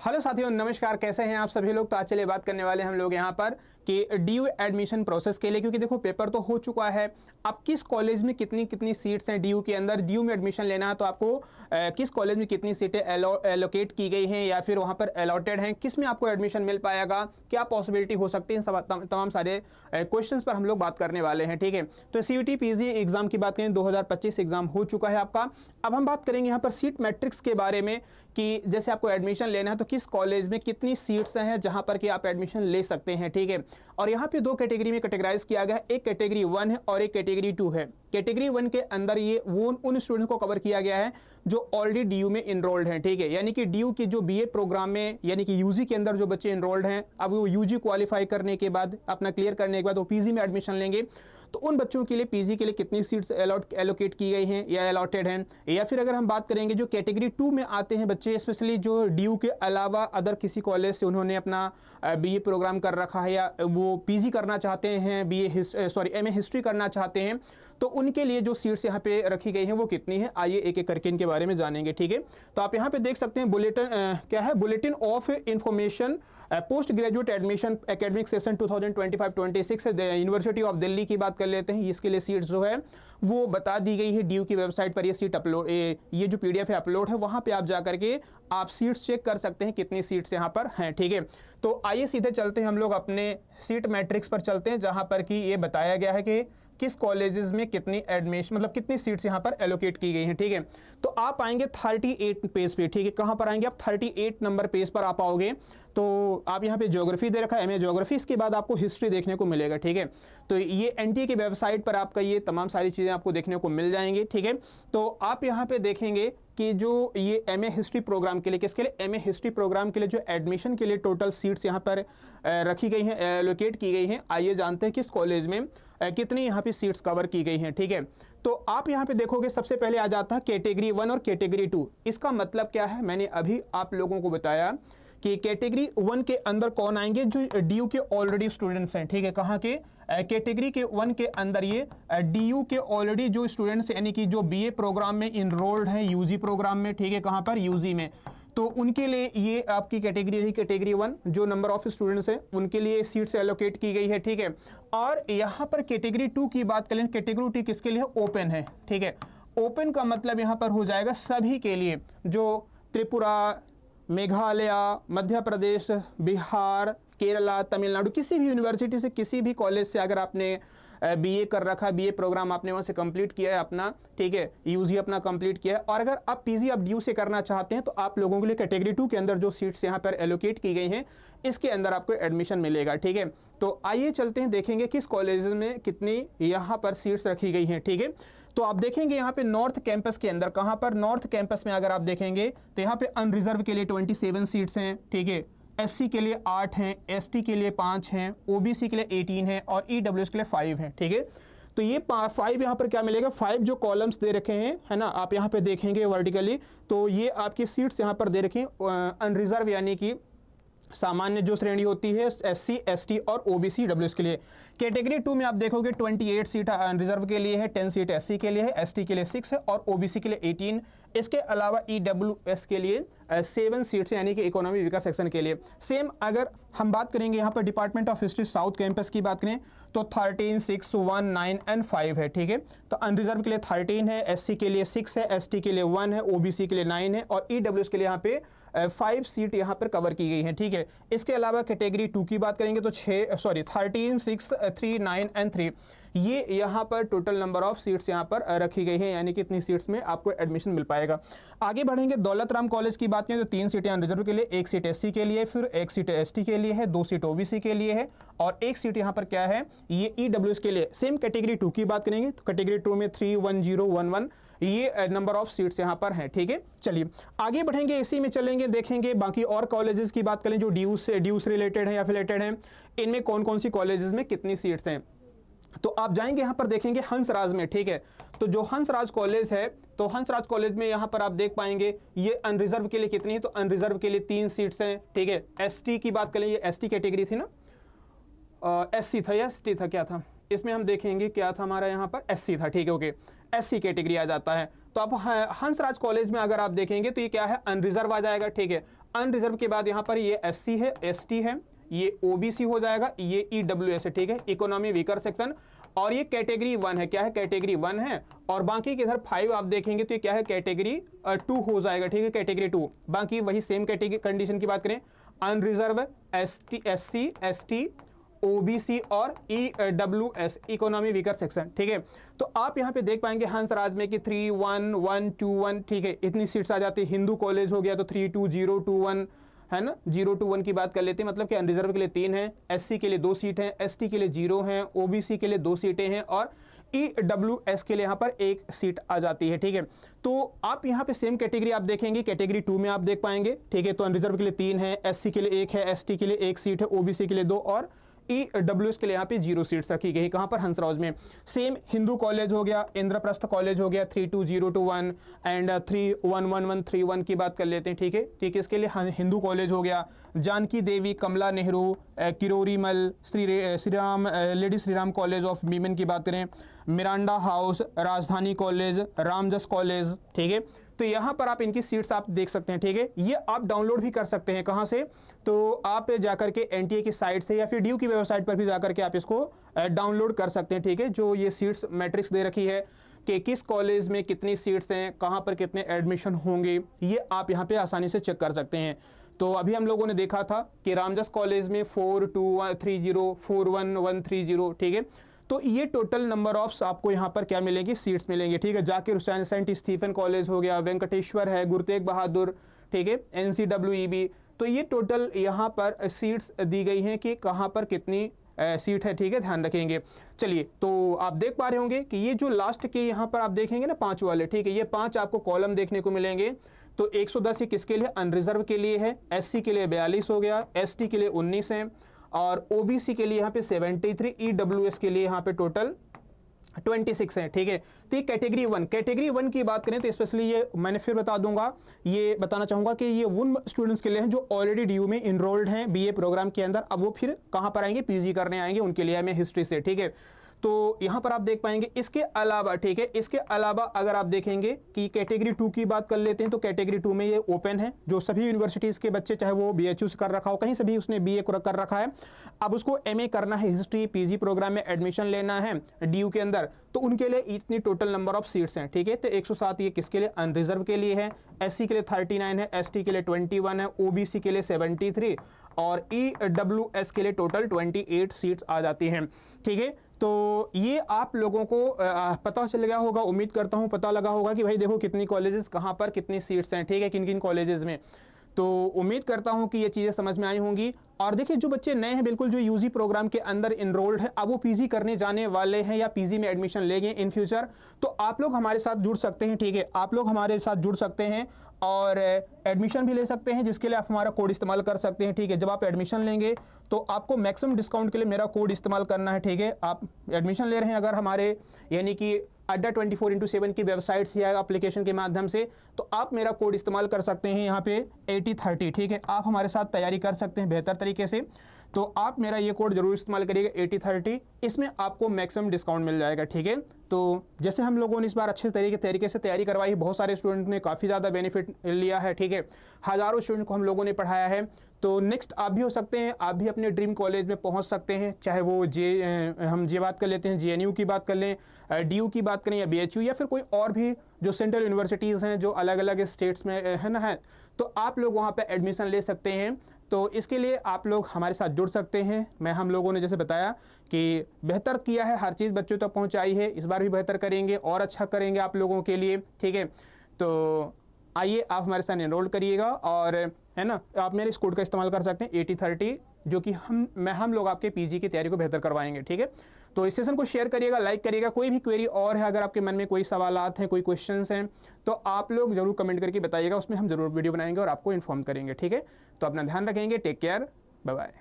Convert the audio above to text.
Hello साथियों, नमस्कार। कैसे हैं आप सभी लोग। तो आज चलिए बात करने वाले हम लोग यहाँ पर कि डीयू एडमिशन प्रोसेस के लिए, क्योंकि देखो पेपर तो हो चुका है। अब किस कॉलेज में कितनी कितनी सीट्स हैं डीयू के अंदर, डीयू में एडमिशन लेना है तो आपको किस कॉलेज में कितनी सीटें एलोकेट की गई हैं या फिर वहाँ पर अलॉटेड हैं, किस में आपको एडमिशन मिल पाएगा, क्या पॉसिबिलिटी हो सकती है, तमाम सारे क्वेश्चन पर हम लोग बात करने वाले हैं। ठीक है, तो CUET PG एग्जाम की बात करें, 2025 एग्जाम हो चुका है आपका। अब हम बात करेंगे यहाँ पर सीट मैट्रिक्स के बारे में कि जैसे आपको एडमिशन लेना है तो किस कॉलेज में कितनी सीट्स हैं जहां पर कि आप एडमिशन ले सकते हैं। ठीक है, और यहाँ पे दो कैटेगरी में कैटेगराइज किया गया है, एक कैटेगरी 1 है और एक कैटेगरी 2 है। कैटेगरी 1 के अंदर ये वो उन स्टूडेंट को कवर किया गया है जो ऑलरेडी डीयू में इनरोल्ड हैं। ठीक है, यानी कि डीयू के जो BA प्रोग्राम में यानी कि यूजी के अंदर जो बच्चे इनरोल्ड हैं, अब वो यूजी क्वालिफाई करने के बाद, अपना क्लियर करने के बाद वो PG में एडमिशन लेंगे, तो उन बच्चों के लिए PG के लिए कितनी सीट्स एलोकेट की गई हैं या अलॉटेड हैं। या फिर अगर हम बात करेंगे जो कैटेगरी 2 में आते हैं बच्चे, स्पेशली जो डीयू के अलावा अदर किसी कॉलेज से उन्होंने अपना BA प्रोग्राम कर रखा है या वो PG करना चाहते हैं, MA हिस्ट्री करना चाहते हैं, तो उनके लिए जो सीट्स यहाँ पे रखी गई हैं वो कितनी है, आइए एक एक करके इनके बारे में जानेंगे। ठीक है, तो आप यहाँ पे देख सकते हैं bulletin of information post graduate admission academic session 2025-26 university of Delhi की बात कर लेते हैं। इसके लिए सीट्स जो है वो बता दी गई है डीयू की वेबसाइट पर। ये सीट अपलोड, ये जो PDF है अपलोड है, वहां पे आप जाकर के आप सीट्स चेक कर सकते हैं कितनी सीट्स यहाँ पर हैं। ठीक है, तो आइए सीधे चलते हैं हम लोग अपने सीट मैट्रिक्स पर चलते हैं, जहां पर कि ये बताया गया है कि किस कॉलेजेस में कितनी एडमिशन, मतलब कितनी सीट्स यहाँ पर एलोकेट की गई हैं। ठीक है, तो आप आएंगे 38 पेज पे। ठीक है, कहाँ पर आएंगे आप, 38 नंबर पेज पर आप आओगे तो आप यहाँ पे ज्योग्राफी दे रखा है, MA ज्योग्राफी, इसके बाद आपको हिस्ट्री देखने को मिलेगा। ठीक है, तो ये NTA की वेबसाइट पर आपका ये तमाम सारी चीज़ें आपको देखने को मिल जाएंगी। ठीक है, तो आप यहाँ पे देखेंगे कि जो ये MA हिस्ट्री प्रोग्राम के लिए, किसके लिए, MA हिस्ट्री प्रोग्राम के लिए जो एडमिशन के लिए टोटल सीट्स यहाँ पर रखी गई हैं, एलोकेट की गई हैं। आइए जानते हैं किस कॉलेज में कितनी यहाँ पे सीट्स कवर की गई हैं। ठीक है, तो आप यहाँ पे देखोगे सबसे पहले आ जाता है कैटेगरी 1 और कैटेगरी 2। इसका मतलब क्या है, मैंने अभी आप लोगों को बताया कि कैटेगरी 1 के अंदर कौन आएंगे, जो डीयू के ऑलरेडी स्टूडेंट्स हैं। ठीक है, कहाँ के, कैटेगरी के 1 के अंदर ये डीयू के ऑलरेडी जो स्टूडेंट्स यानी कि जो BA प्रोग्राम में इनरोल्ड हैं, यूजी प्रोग्राम में। ठीक है, कहाँ पर, यूजी में, तो उनके लिए ये आपकी कैटेगरी रही कैटेगरी 1, जो नंबर ऑफ स्टूडेंट्स हैं उनके लिए सीट्स एलोकेट की गई है। ठीक है, और यहाँ पर कैटेगरी 2 की बात करें, कैटेगरी 2 किसके लिए, ओपन है। ठीक है, ओपन का मतलब यहाँ पर हो जाएगा सभी के लिए, जो त्रिपुरा, मेघालय, मध्य प्रदेश, बिहार, केरला, तमिलनाडु, किसी भी यूनिवर्सिटी से, किसी भी कॉलेज से अगर आपने BA कर रखा, BA प्रोग्राम आपने वहाँ से कंप्लीट किया है अपना, ठीक है, यूजी अपना कंप्लीट किया है, और अगर आप PG आप डीयू से करना चाहते हैं तो आप लोगों के लिए कैटेगरी 2 के अंदर जो सीट्स यहाँ पर एलोकेट की गई हैं, इसके अंदर आपको एडमिशन मिलेगा। ठीक है, तो आइए चलते हैं, देखेंगे किस कॉलेज में कितनी यहाँ पर सीट्स रखी गई हैं। ठीक है, तो आप देखेंगे यहाँ पे नॉर्थ कैंपस के अंदर, कहाँ पर, नॉर्थ कैंपस में अगर आप देखेंगे तो यहाँ पे अनरिजर्व के लिए 27 सीट्स हैं। ठीक है, SC के लिए 8 हैं, ST के लिए 5 हैं, OBC के लिए 18 हैं और EWS के लिए 5 हैं। ठीक है, तो ये 5 यहाँ पर क्या मिलेगा, 5 जो कॉलम्स दे रखे हैं, है ना, आप यहाँ पे देखेंगे वर्टिकली, तो ये आपकी सीट्स यहाँ पर दे रखी हैं अनरिजर्व, यानी कि सामान्य जो श्रेणी होती है SC, ST और OBC WS के लिए। कैटेगरी 2 में आप देखोगे 28 सीट रिजर्व के लिए है, 10 सीट SC के लिए है, ST के लिए 6 है और OBC के लिए 18। इसके अलावा EWS के लिए 7 सीट्स यानी कि इकोनॉमी वीकर सेक्शन के लिए। सेम अगर हम बात करेंगे यहाँ पर department of history south campus की बात करें तो 13, 6, 1, 9 एंड 5 है। ठीक है, तो अनरिजर्व के लिए 13 है, SC के लिए 6 है, ST के लिए 1 है, OBC के लिए 9 है और EWS के लिए यहाँ पे 5 सीट यहाँ पर कवर की गई है। ठीक है, इसके अलावा कैटेगरी 2 की बात करेंगे तो 13, 6, 3, 9 एंड 3 ये यहाँ पर टोटल नंबर ऑफ सीट्स यहाँ पर रखी गई हैं, यानी कि इतनी सीट्स में आपको एडमिशन मिल पाएगा। आगे बढ़ेंगे, दौलत राम कॉलेज की बात करें तो 3 सीटें अनरिजर्व के लिए, 1 सीट SC के लिए, फिर 1 सीट ST के लिए है, 2 सीट OBC के लिए है और 1 सीट यहाँ पर क्या है, ये EWS के लिए। सेम कैटेगरी 2 की बात करेंगे तो कैटेगरी 2 में 3, 1, 0, 1, 1 ये नंबर ऑफ सीट्स यहाँ पर हैं। ठीक है, चलिए आगे बढ़ेंगे, इसी में चलेंगे, देखेंगे बाकी और कॉलेजेस की बात करें जो डीयू से रिलेटेड है या फिलेटेड हैं, इनमें कौन कौन सी कॉलेजेस में कितनी सीट्स हैं। तो आप जाएंगे यहाँ पर देखेंगे हंसराज में। ठीक है, तो जो हंसराज कॉलेज है, तो हंसराज कॉलेज में यहाँ पर आप देख पाएंगे ये अनरिजर्व के लिए कितनी है, तो अनरिजर्व के लिए 3 सीट्स हैं। ठीक है, ST की बात करें, ये ST कैटेगरी थी ना, SC था या ST था, क्या था, इसमें हम देखेंगे क्या था हमारा यहाँ पर SC था। ठीक है, ओके, SC कैटेगरी आ जाता है। तो आप हंसराज कॉलेज में अगर आप देखेंगे तो ये क्या है, अनरिजर्व आ जाएगा, ठीक है। अनरिजर्व के बाद यहाँ पर ये SC है, ST है, ये OBC हो जाएगा, ये EWS है, ठीक है, इकोनॉमी वीकर सेक्शन, और ये कैटेगरी 1 है, क्या है, कैटेगरी 1 है। और बाकी के इधर 5 आप देखेंगे तो ये क्या है, कैटेगरी 2 हो जाएगा, ठीक है, कैटेगरी 2। बाकी वही सेम कैटेगरी कंडीशन की बात करें, अनरिजर्व, SC, ST, OBC और EWS, इकोनॉमी वीकर सेक्शन, ठीक है। तो आप यहाँ पे देख पाएंगे हंसराज में कि 3, 1, 1, 2, 1, ठीक है, इतनी सीट्स आ जाती है। हिंदू कॉलेज हो गया तो 3, 2, 0, 2, 1 है ना, 0, 2, 1 की बात कर लेते हैं, मतलब कि अनरिजर्व के लिए 3 है, SC के लिए 2 सीट हैं, ST के लिए 0 हैं, OBC के लिए 2 सीटें हैं और EWS के लिए यहाँ पर 1 सीट आ जाती है, ठीक है। तो आप यहाँ पे सेम कैटेगरी आप देखेंगे, कैटेगरी 2 में आप देख पाएंगे, ठीक है। तो अनरिजर्व के लिए 3 है, SC के लिए 1 है, ST के लिए 1 सीट है, OBC के लिए 2 और EWS के लिए यहाँ पे 0 सीट्स रखी गई। कहाँ पर, हंसराज में। सेम हिंदू कॉलेज हो गया, इंद्रप्रस्थ कॉलेज हो गया, 3, 2, 0, 2, 1 एंड 3, 1, 1, 1, 3, 1 की बात कर लेते हैं, ठीक है। ठीक है, इसके लिए हिंदू कॉलेज हो गया, Janki Devi, Kamala Nehru, Kirorimal, Shri Ram, lady Shri Ram college of women की बात करें, Miranda house, Rajdhani college, Ramjas college, ठीक है। तो यहाँ पर आप इनकी सीट्स आप देख सकते हैं, ठीक है। ये आप डाउनलोड भी कर सकते हैं, कहाँ से, तो आप जाकर के NTA की साइट से या फिर DU की वेबसाइट पर भी जाकर के आप इसको डाउनलोड कर सकते हैं, ठीक है। जो ये सीट्स मैट्रिक्स दे रखी है कि किस कॉलेज में कितनी सीट्स हैं, कहाँ पर कितने एडमिशन होंगे, ये आप यहाँ पे आसानी से चेक कर सकते हैं। तो अभी हम लोगों ने देखा था कि रामजस कॉलेज में 42130 41130, ठीक है। तो ये टोटल नंबर ऑफ आपको यहाँ पर क्या मिलेंगी, सीट्स मिलेंगी, ठीक है। Zakir Hussain, saint Stephen college हो गया, वेंकटेश्वर है, गुरु तेग बहादुर, ठीक है, NCWEB। तो ये टोटल यहाँ पर सीट्स दी गई हैं कि कहाँ पर कितनी सीट है, ठीक है, ध्यान रखेंगे। चलिए, तो आप देख पा रहे होंगे कि ये जो लास्ट के यहाँ पर आप देखेंगे ना 5 वाले, ठीक है, ये 5 आपको कॉलम देखने को मिलेंगे। तो 110 ये किसके लिए, अनरिजर्व के लिए है, SC के लिए 42 हो गया, ST के लिए 19 है और OBC के लिए यहाँ पे 73, EWS के लिए यहाँ पे टोटल 26 है, ठीक है। तो ये कैटेगरी 1 की बात करें तो स्पेशली ये मैंने फिर बता दूंगा, ये बताना चाहूंगा कि ये उन स्टूडेंट्स के लिए हैं जो ऑलरेडी DU में इनरोल्ड हैं BA प्रोग्राम के अंदर। अब वो फिर कहाँ पर आएंगे, PG करने आएंगे, उनके लिए हमें हिस्ट्री से, ठीक है। तो यहाँ पर आप देख पाएंगे इसके अलावा, ठीक है, इसके अलावा अगर आप देखेंगे कि कैटेगरी 2 की बात कर लेते हैं तो कैटेगरी 2 में ये ओपन है, जो सभी यूनिवर्सिटीज़ के बच्चे, चाहे वो BHU से कर रखा हो, कहीं से भी उसने BA कर रखा है, अब उसको MA करना है, हिस्ट्री PG प्रोग्राम में एडमिशन लेना है DU के अंदर, तो उनके लिए इतनी टोटल नंबर ऑफ सीट्स हैं, ठीक है। तो 107 ये किसके लिए, अनरिजर्व के लिए है, SC के लिए 39 है, ST के लिए 21 है, OBC के लिए 73 और EWS के लिए टोटल 28 सीट्स आ जाती हैं, ठीक है। तो ये आप लोगों को पता चल गया होगा, उम्मीद करता हूँ पता लगा होगा कि भाई देखो कितनी कॉलेजेस कहाँ पर कितनी सीट्स हैं, ठीक है, किन किन कॉलेजेस में। तो उम्मीद करता हूँ कि ये चीज़ें समझ में आई होंगी। और देखिए, जो बच्चे नए हैं बिल्कुल, जो UG प्रोग्राम के अंदर इनरोल्ड है, अब वो PG करने जाने वाले हैं या PG में एडमिशन लेंगे इन फ्यूचर, तो आप लोग हमारे साथ जुड़ सकते हैं, ठीक है। आप लोग हमारे साथ जुड़ सकते हैं और एडमिशन भी ले सकते हैं, जिसके लिए आप हमारा कोड इस्तेमाल कर सकते हैं, ठीक है। जब आप एडमिशन लेंगे तो आपको मैक्सिमम डिस्काउंट के लिए मेरा कोड इस्तेमाल करना है, ठीक है। आप एडमिशन ले रहे हैं अगर हमारे यानी कि अड्डा 24/7 की वेबसाइट से या एप्लीकेशन के माध्यम से, तो आप मेरा कोड इस्तेमाल कर सकते हैं यहाँ पे 8030, ठीक है। आप हमारे साथ तैयारी कर सकते हैं बेहतर तरीके से, तो आप मेरा ये कोड जरूर इस्तेमाल करिएगा 8030, इसमें आपको मैक्सिमम डिस्काउंट मिल जाएगा, ठीक है। तो जैसे हम लोगों ने इस बार अच्छे तरीके से तैयारी करवाई, बहुत सारे स्टूडेंट ने काफ़ी ज़्यादा बेनिफिट लिया है, ठीक है। हज़ारों स्टूडेंट को हम लोगों ने पढ़ाया है। तो नेक्स्ट आप भी हो सकते हैं, आप भी अपने ड्रीम कॉलेज में पहुंच सकते हैं, चाहे वो हम बात कर लेते हैं JNU की बात कर लें, DU की बात करें या BHU या फिर कोई और भी जो सेंट्रल यूनिवर्सिटीज़ हैं जो अलग अलग स्टेट्स में है ना, है, तो आप लोग वहाँ पे एडमिशन ले सकते हैं। तो इसके लिए आप लोग हमारे साथ जुड़ सकते हैं। हम लोगों ने जैसे बताया कि बेहतर किया है, हर चीज़ बच्चों तक पहुँचाई है, इस बार भी बेहतर करेंगे और अच्छा करेंगे आप लोगों के लिए, ठीक है। तो आइए आप हमारे साथ एनरोल करिएगा और है ना, आप मेरे इस कोड का इस्तेमाल कर सकते हैं 8030, जो कि हम लोग आपके PG की तैयारी को बेहतर करवाएंगे, ठीक है। तो इस सेशन को शेयर करिएगा, लाइक करिएगा। कोई भी क्वेरी और है, अगर आपके मन में कोई सवालात हैं, कोई क्वेश्चंस हैं, तो आप लोग जरूर कमेंट करके बताइएगा, उसमें हम जरूर वीडियो बनाएंगे और आपको इन्फॉर्म करेंगे, ठीक है। तो अपना ध्यान रखेंगे, टेक केयर, बाय बाय।